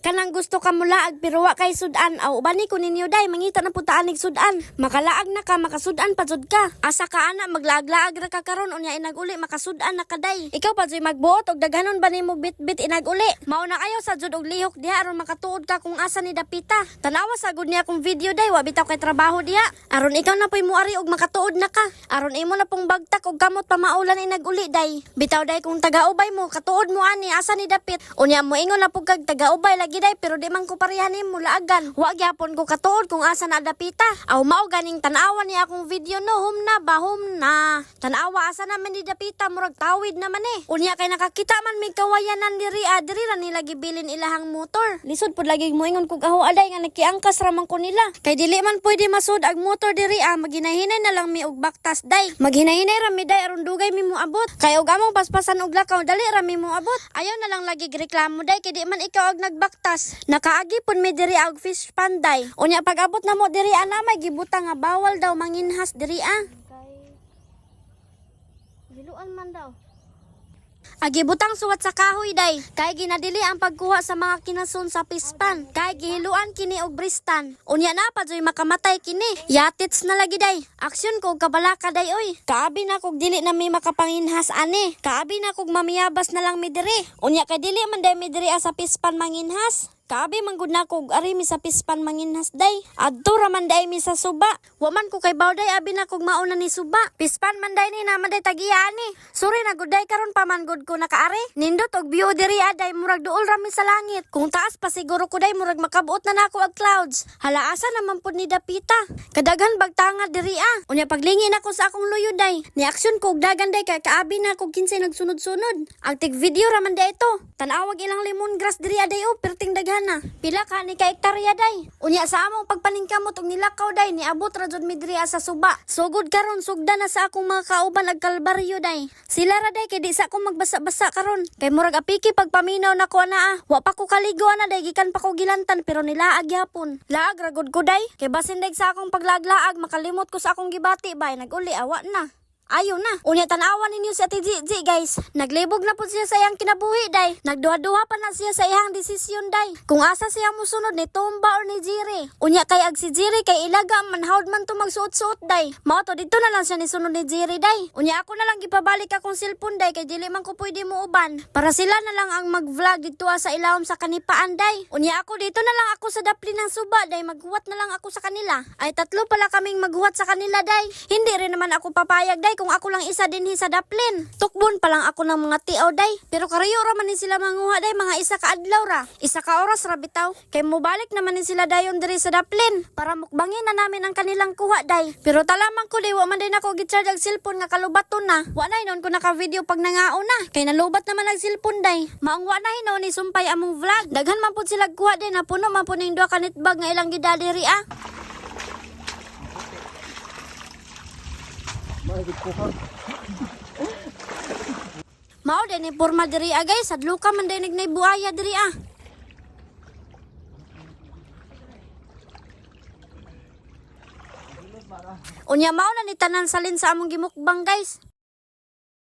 Kanang gusto ka mulaag pero wa kay sudan. Aw ubani ko ninyo day mangita na punta anig sudan. Makalaag na ka makasudan pa jud ka. Asa ka ana maglaag-laag ra ka karon unya inaguli makasudan na ka day. Ikaw pa jud magbuot og daghanon ba nimo bit-bit inaguli. Mao na kayo sa jud og lihok diha aron makatuod ka kung asa ni dapita. Tanawa sa gud niya kung video day wa bitaw kay trabaho diha. Aron ikaw na poy muari og makatuod na ka. Aron imo na pong bagtak og kamot pamaulan inaguli day. Bitaw day kung taga-ubay mo katuod mo ani asa ni dapit. Unya mo ingon na pug kag taga-ubay lagi day pero di man ko parehan nimo laagan. Wa gyapon ko katuod kung asa na dapita. Aw mao ganing tan-awa ni akong video no hum na. Tan-awa asa naman ni dapita murag tawid naman eh. Unya kay nakakita man may kawayanan diri diri ra nila gibilin ilahang motor. Lisod pud lagi mo ingon kog aho aday nga nakiangkas ra man ko nila. Kay dili man pwede masud ag motor diri maghinay-hinay na lang mi og baktas day. Maghinay-hinay ra mi day aron dugay mi mo abot. Kay og among paspasan og lakaw dali ra mi mo abot. Ayaw na lang lagi reklamo day kay di man ikaw og nagbaktas. Nakaagi pud mi diri og fish panday. Unya pag abot na mo diri ana may gibutang nga bawal daw manginhas diri Giluan man daw. Agibutang suwat sa kahoy day. Kay ginadili ang pagkuha sa mga kinasun sa pispan. Kay gihiluan kini og bristan. Unya na pa joy makamatay kini. Yatits na lagi day. Aksyon ko kabalaka day oy. Kaabi na kog dili na mi makapanginhas ani. Kaabi na kog mamiyabas na lang mi diri. Unya kay dili man day mi diri sa pispan manginhas. Kaabi manggod na kog ari mi sa pispan manginhas day. Adto ra man day mi sa suba. Wa man ko kay bawday abi na kog mauna ni suba. Pispan man day ni naman day tagiya ani. Sorry na gud day karon pa man gud ko nakaari. Nindot og view diri aday murag duol ra mi sa langit. Kung taas pa siguro ko day murag makabuot na nako og clouds. Hala asa naman pud ni dapita. Kadaghan bagtanga diri Unya paglingi nako sa akong luyo day. Ni aksyon ko og dagan day kay kaabi na kog kinsay nagsunod-sunod. Ang tig video ra man day ito. Tan-awag ilang lemongrass diri aday perting daghan na. Pila ka ni ka hektarya day. Unya sa among pagpaningkamot og nilakaw day ni abot ra jud mi diri sa suba. Sugod karon sugda na sa akong mga kauban ag kalbaryo day. Sila ra day kay di sa akong magbasa-basa karon. Kay murag apiki pagpaminaw nako ana Wa pa ko kaligo na day gikan pa ko gilantan pero nilaag gyapon. Laag ra gud ko day. Kay basin day sa akong paglaglaag makalimot ko sa akong gibati bay naguli awa na. Ayaw na. Unya tanawan ninyo si Ate Gigi guys. Naglibog na po siya sa iyang kinabuhi day. Nagduha-duha pa na siya sa iyang desisyon day. Kung asa siya musunod ni Tumba or ni Jiri. Unya kay ag si Jiri kay ilaga man hawd man to magsuot-suot day. Mao to dito na lang siya ni sunod ni Jiri day. Unya ako na lang gipabalik akong cellphone day kay dili man ko pwede mo uban. Para sila na lang ang mag-vlog dito sa ilawom sa kanipaan day. Unya ako dito na lang ako sa dapli ng suba day. Maghuwat na lang ako sa kanila. Ay tatlo pala kaming maghuwat sa kanila day. Hindi rin naman ako papayag day kung ako lang isa dinhi sa daplin. Tukbon pa lang ako ng mga tiaw day. Pero karayo ra man ni sila manguha day mga isa ka adlaw ra. Isa ka oras ra bitaw. Kay mobalik naman ni sila dayon diri sa daplin para mukbangin na namin ang kanilang kuha day. Pero talaman ko day wa man day nako gicharge ang cellphone nga kalubaton na. Wa na hinon ko naka-video pag nangaon na. Kay nalubat naman ang cellphone day. Maong wa na hinon ni sumpay among vlog. Daghan man pud sila kuha day na puno man pud ning duha ka netbag nga ilang gidadiri Mao din ni porma diri guys, sadluka man day nagnay buaya diri Unya mao na ni tanan salin sa among gimukbang guys.